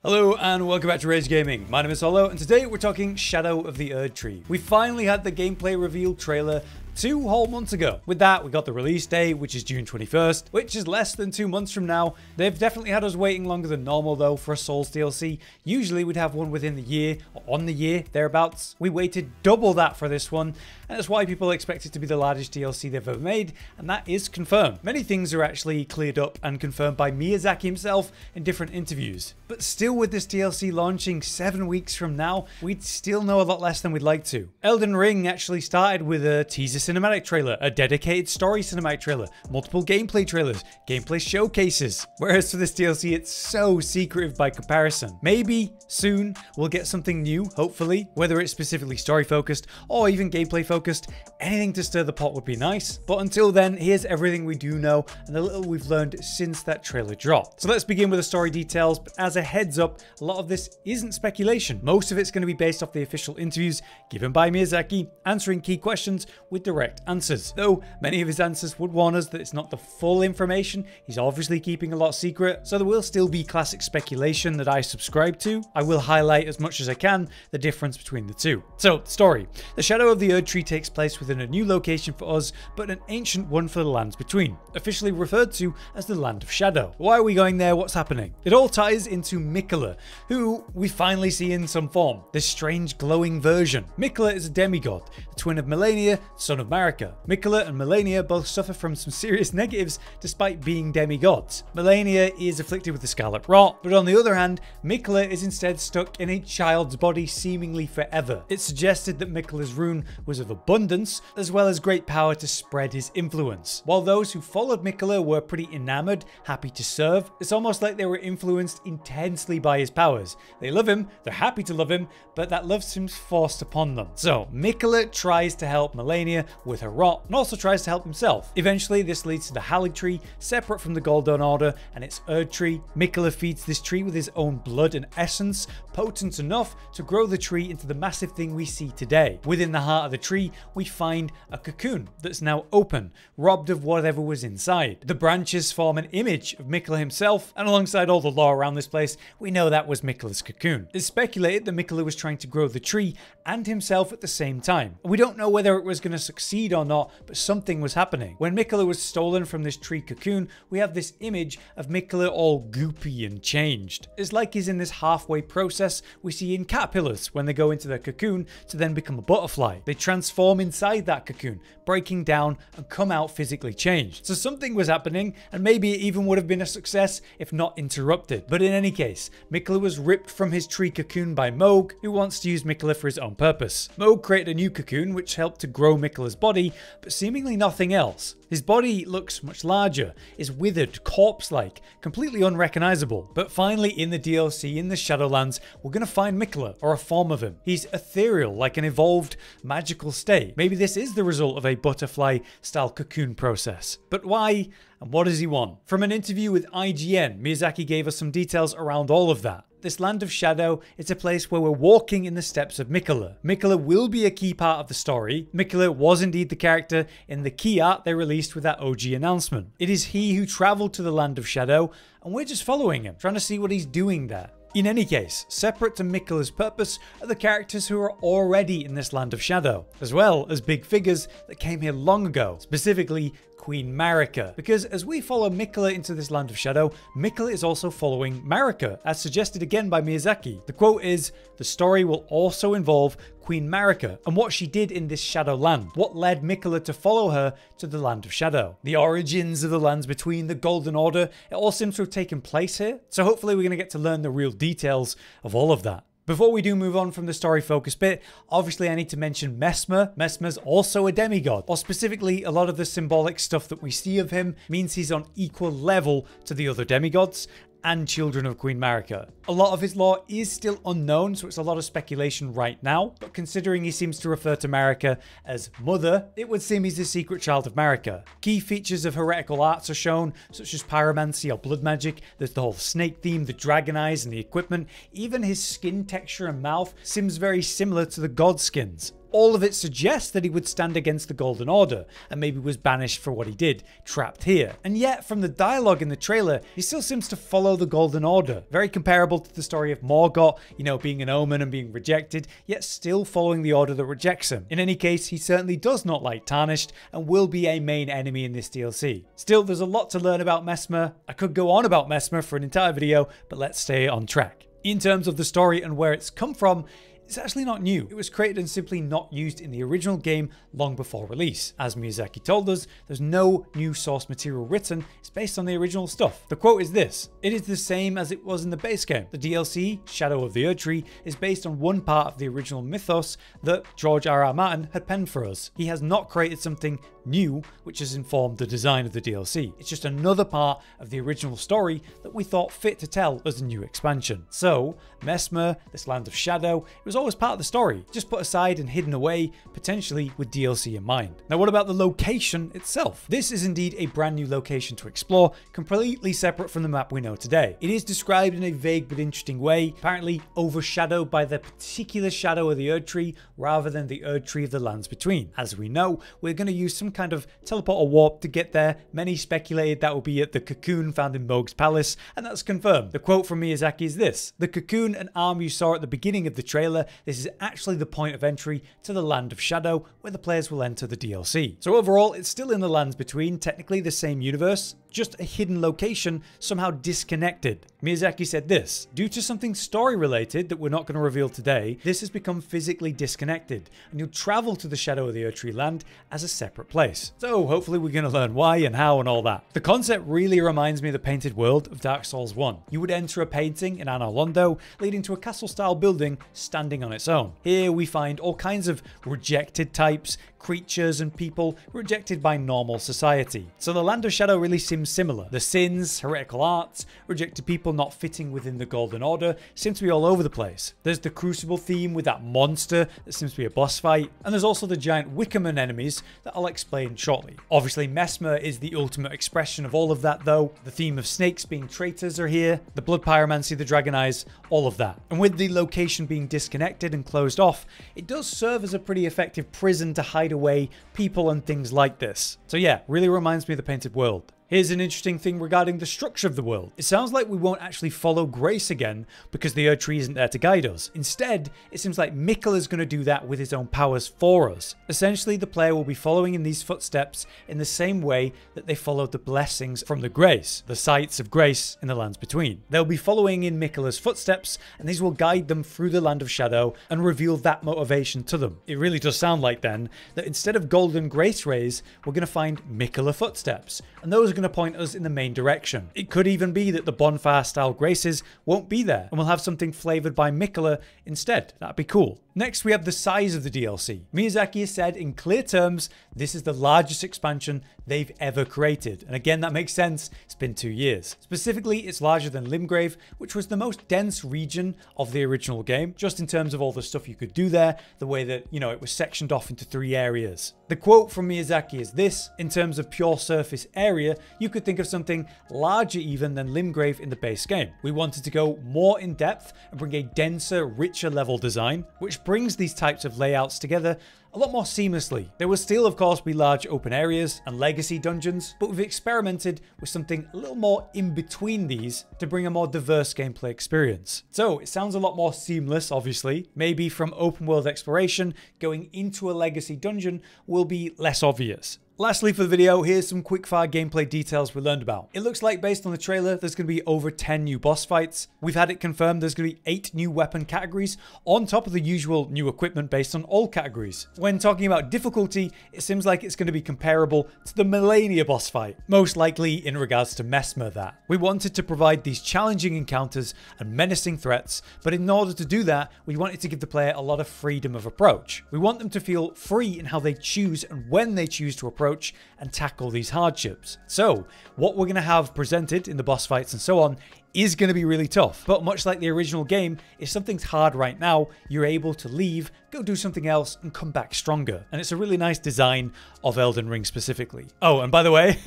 Hello and welcome back to Rage Gaming. My name is Holo and today we're talking Shadow of the Erdtree. We finally had the gameplay reveal trailer 2 whole months ago. With that, we got the release date, which is June 21st, which is less than 2 months from now. They've definitely had us waiting longer than normal though for a Souls DLC. Usually we'd have one within the year, or on the year, thereabouts. We waited double that for this one, and that's why people expect it to be the largest DLC they've ever made, and that is confirmed. Many things are actually cleared up and confirmed by Miyazaki himself in different interviews. But still, with this DLC launching 7 weeks from now, we'd still know a lot less than we'd like to. Elden Ring actually started with a teaser cinematic trailer, a dedicated story cinematic trailer, multiple gameplay trailers, gameplay showcases. Whereas for this DLC, it's so secretive by comparison. Maybe soon we'll get something new, hopefully, whether it's specifically story focused or even gameplay focused. Anything to stir the pot would be nice. But until then, here's everything we do know and the little we've learned since that trailer dropped. So let's begin with the story details, but as a heads up, a lot of this isn't speculation. Most of it's going to be based off the official interviews given by Miyazaki, answering key questions with direct answers. Though many of his answers would warn us that it's not the full information. He's obviously keeping a lot secret, so there will still be classic speculation that I subscribe to. I will highlight as much as I can the difference between the two. So, story. The Shadow of the Erdtree takes place within a new location for us, but an ancient one for the lands between, officially referred to as the Land of Shadow. Why are we going there? What's happening? It all ties into Miquella, who we finally see in some form, this strange glowing version. Miquella is a demigod, the twin of Malenia, son of Marika. Miquella and Malenia both suffer from some serious negatives despite being demigods. Malenia is afflicted with the scarlet rot, but on the other hand, Miquella is instead stuck in a child's body seemingly forever. It's suggested that Miquella's rune was of abundance, as well as great power to spread his influence. While those who followed Miquella were pretty enamored, happy to serve, it's almost like they were influenced intensely by his powers. They love him, they're happy to love him, but that love seems forced upon them. So Miquella tries to help Malenia with her rot, and also tries to help himself. Eventually, this leads to the Erdtree, separate from the Golden Order and its Erdtree. Miquella feeds this tree with his own blood and essence, potent enough to grow the tree into the massive thing we see today. Within the heart of the tree, we find a cocoon that's now open, robbed of whatever was inside. The branches form an image of Miquella himself, and alongside all the lore around this place, we know that was Miquella's cocoon. It's speculated that Miquella was trying to grow the tree and himself at the same time. We don't know whether it was going to succeed or not, but something was happening. When Miquella was stolen from this tree cocoon, we have this image of Miquella all goopy and changed. It's like he's in this halfway process we see in caterpillars when they go into their cocoon to then become a butterfly. They transform inside that cocoon, breaking down and come out physically changed. So something was happening, and maybe it even would have been a success if not interrupted. But in any case, Miquella was ripped from his tree cocoon by Mohg, who wants to use Miquella for his own purpose. Mohg created a new cocoon which helped to grow Miquella's body, but seemingly nothing else. His body looks much larger, is withered, corpse-like, completely unrecognizable. But finally in the DLC, in the Shadowlands, we're going to find Miquella, or a form of him. He's ethereal, like an evolved magical state. Maybe this is the result of a butterfly-style cocoon process. But why, and what does he want? From an interview with IGN, Miyazaki gave us some details around all of that. This Land of Shadow is a place where we're walking in the steps of Miquella. Miquella will be a key part of the story. Miquella was indeed the character in the key art they released with that OG announcement. It is he who travelled to the Land of Shadow, and we're just following him, trying to see what he's doing there. In any case, separate to Miquella's purpose are the characters who are already in this Land of Shadow, as well as big figures that came here long ago, specifically Queen Marika. Because as we follow Miquella into this Land of Shadow, Miquella is also following Marika, as suggested again by Miyazaki. The quote is, "The story will also involve Queen Marika and what she did in this Shadow Land, what led Miquella to follow her to the Land of Shadow. The origins of the lands between, the Golden Order, it all seems to have taken place here, so hopefully we're going to get to learn the real details of all of that." Before we do move on from the story focus bit, obviously I need to mention Messmer. Messmer's also a demigod, or specifically a lot of the symbolic stuff that we see of him means he's on equal level to the other demigods and children of Queen Marika. A lot of his lore is still unknown, so it's a lot of speculation right now, but considering he seems to refer to Marika as mother, it would seem he's a secret child of Marika. Key features of heretical arts are shown, such as pyromancy or blood magic. There's the whole snake theme, the dragon eyes and the equipment. Even his skin texture and mouth seems very similar to the god skins. All of it suggests that he would stand against the Golden Order and maybe was banished for what he did, trapped here. And yet, from the dialogue in the trailer, he still seems to follow the Golden Order. Very comparable to the story of Morgott, being an omen and being rejected, yet still following the order that rejects him. In any case, he certainly does not like Tarnished and will be a main enemy in this DLC. Still, there's a lot to learn about Messmer. I could go on about Messmer for an entire video, but let's stay on track. In terms of the story and where it's come from, it's actually not new. It was created and simply not used in the original game long before release. As Miyazaki told us, there's no new source material written, it's based on the original stuff. The quote is this: "It is the same as it was in the base game. The DLC, Shadow of the Erdtree, is based on one part of the original mythos that George R.R. Martin had penned for us. He has not created something new which has informed the design of the DLC. It's just another part of the original story that we thought fit to tell as a new expansion." So, Messmer, this land of shadow, it was always part of the story, just put aside and hidden away, potentially with DLC in mind. Now, what about the location itself? This is indeed a brand new location to explore, completely separate from the map we know today. It is described in a vague but interesting way, apparently overshadowed by the particular shadow of the Erdtree rather than the Erdtree of the lands between. As we know, we're going to use some kind of teleport or warp to get there. Many speculated that will be at the cocoon found in Mohg's palace, and that's confirmed. The quote from Miyazaki is this: "The cocoon and arm you saw at the beginning of the trailer, this is actually the point of entry to the Land of Shadow, where the players will enter the DLC." So overall, it's still in the lands between, technically the same universe, just a hidden location, somehow disconnected. Miyazaki said this: "Due to something story related that we're not going to reveal today, this has become physically disconnected, and you'll travel to the Shadow of the Erdtree land as a separate place." So hopefully we're going to learn why and how and all that. The concept really reminds me of the painted world of Dark Souls 1. You would enter a painting in Anor Londo, leading to a castle-style building standing on its own. Here we find all kinds of rejected types, creatures and people rejected by normal society. So the Land of Shadow really seems similar. The sins, heretical arts, rejected people not fitting within the Golden Order seem to be all over the place. There's the Crucible theme with that monster that seems to be a boss fight, and there's also the giant Wickerman enemies that I'll explain shortly. Obviously, Messmer is the ultimate expression of all of that though. The theme of snakes being traitors are here, the blood pyromancy, the dragon eyes, all of that. And with the location being disconnected and closed off, it does serve as a pretty effective prison to hide away people and things like this. So yeah, really reminds me of the painted world. Here's an interesting thing regarding the structure of the world. It sounds like we won't actually follow Grace again because the Erdtree isn't there to guide us. Instead, it seems like Miquella is going to do that with his own powers for us. Essentially, the player will be following in these footsteps in the same way that they followed the blessings from the Grace, the sites of Grace in the lands between. They'll be following in Miquella's footsteps, and these will guide them through the Land of Shadow and reveal that motivation to them. It really does sound like then that instead of golden Grace rays, we're going to find Miquella footsteps, and those are going to point us in the main direction. It could even be that the bonfire style graces won't be there and we'll have something flavored by Miquella instead. That'd be cool. Next, we have the size of the DLC. Miyazaki has said in clear terms, this is the largest expansion they've ever created. And again, that makes sense. It's been 2 years. Specifically, it's larger than Limgrave, which was the most dense region of the original game, just in terms of all the stuff you could do there, the way that, it was sectioned off into 3 areas. The quote from Miyazaki is this: "In terms of pure surface area, you could think of something larger even than Limgrave in the base game. We wanted to go more in depth and bring a denser, richer level design, which brings these types of layouts together a lot more seamlessly. There will still, of course, be large open areas and legacy dungeons, but we've experimented with something a little more in between these to bring a more diverse gameplay experience." So it sounds a lot more seamless, obviously. Maybe from open world exploration, going into a legacy dungeon will be less obvious. Lastly for the video, here's some quickfire gameplay details we learned about. It looks like based on the trailer, there's going to be over 10 new boss fights. We've had it confirmed there's going to be 8 new weapon categories on top of the usual new equipment based on all categories. When talking about difficulty, it seems like it's going to be comparable to the Millennia boss fight, most likely in regards to Messmer that. We wanted to provide these challenging encounters and menacing threats, but in order to do that, we wanted to give the player a lot of freedom of approach. We want them to feel free in how they choose and when they choose to approach and tackle these hardships. So what we're going to have presented in the boss fights and so on is going to be really tough. But much like the original game, if something's hard right now, you're able to leave, go do something else, and come back stronger. And it's a really nice design of Elden Ring specifically. Oh, and by the way,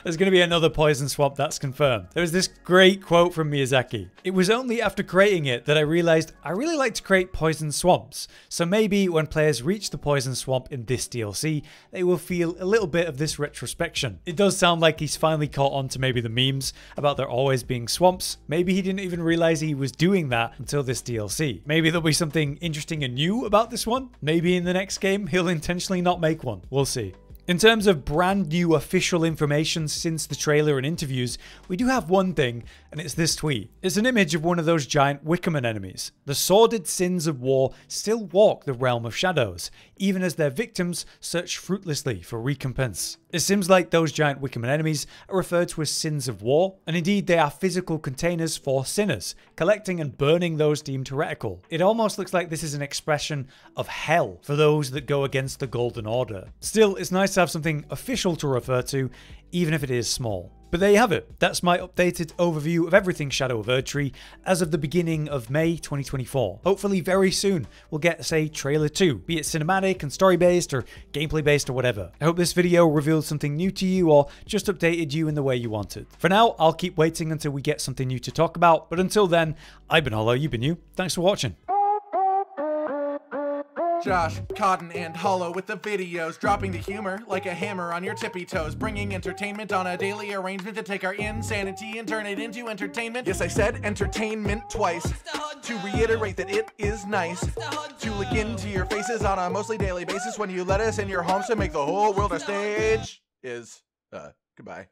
there's going to be another poison swamp, that's confirmed. There's this great quote from Miyazaki. It was only after creating it that I realized I really like to create poison swamps. So maybe when players reach the poison swamp in this DLC, they will feel a little bit of this retrospection. It does sound like he's finally caught on to maybe the memes about there always being swamps. Maybe he didn't even realize he was doing that until this DLC. Maybe there'll be something interesting and new about this one. Maybe in the next game, he'll intentionally not make one. We'll see. In terms of brand new official information since the trailer and interviews, we do have one thing, and it's this tweet. It's an image of one of those giant Wickerman enemies. The sordid sins of war still walk the realm of shadows, even as their victims search fruitlessly for recompense. It seems like those giant Wickerman enemies are referred to as sins of war, and indeed they are physical containers for sinners, collecting and burning those deemed heretical. It almost looks like this is an expression of hell for those that go against the Golden Order. Still, it's nice to have something official to refer to, even if it is small. But there you have it. That's my updated overview of everything Shadow of Erdtree as of the beginning of May 2024. Hopefully very soon we'll get, say, trailer 2, be it cinematic and story-based or gameplay-based or whatever. I hope this video revealed something new to you or just updated you in the way you wanted. For now, I'll keep waiting until we get something new to talk about, but until then, I've been Hollow, you've been you. Thanks for watching. Josh, Cotton, and Hollow with the videos, dropping the humor like a hammer on your tippy toes, bringing entertainment on a daily arrangement to take our insanity and turn it into entertainment. Yes, I said entertainment twice, to reiterate that it is nice to look into your faces on a mostly daily basis when you let us in your homes to make the whole world a stage. Goodbye.